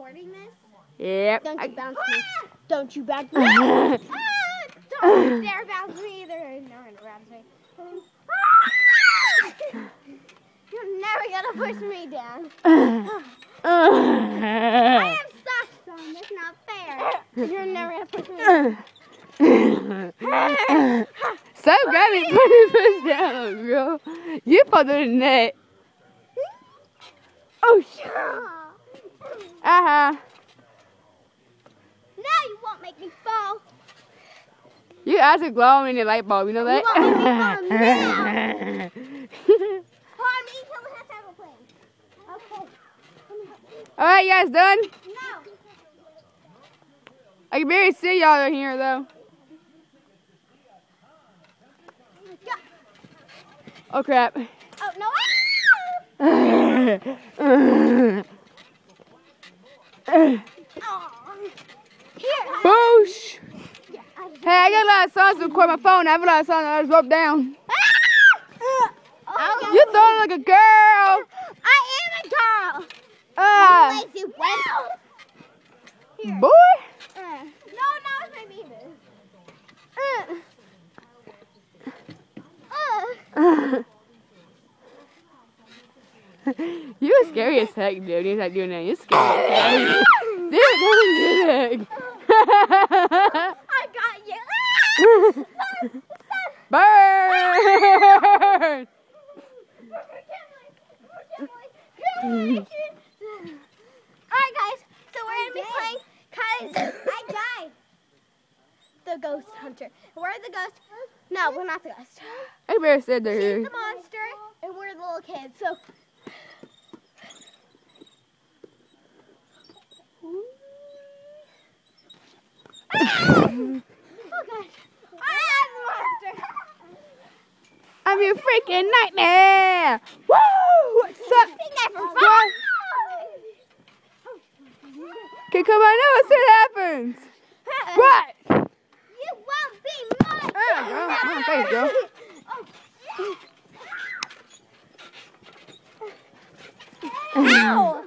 recording this? Yep. Don't you bounce me. Don't you bounce me. Don't you dare bounce me either. No one bounce me. You're never gonna push me down. I have socks on. That's not fair. You're never gonna push me down. So grab me, put your push down, girl. You put it in the net. Oh shit. Now you won't make me fall. You eyes are glowing in the light bulb, you know that? You won't make me fall now. Hold on, me until the have a plan. Okay. Alright, you guys done? No. I can barely see y'all in here though. Oh crap. Oh, no. Here. Boosh! Hey, I got a lot of songs to record my phone. I have a lot of songs that I just wrote down. You throwing like a girl. I am a girl. Lazy whale. Here. Boy. No, it's my baby. You're scary as heck, dude. He's not doing that. You're scary as heck. Dude, don't do that. I got you. Burn! Alright guys, so we're going to be playing Kylie. I died. The ghost hunter. We're the ghost. No, we're not the ghost. I better said they're She's here. the monster, and we're the little kids. So. Oh gosh. I'm the monster. I'm your freaking nightmare! Woo! What's up? Sing that for What? Okay, come on now, let's see what happens. What? You won't be mine. Thanks, girl. Ow!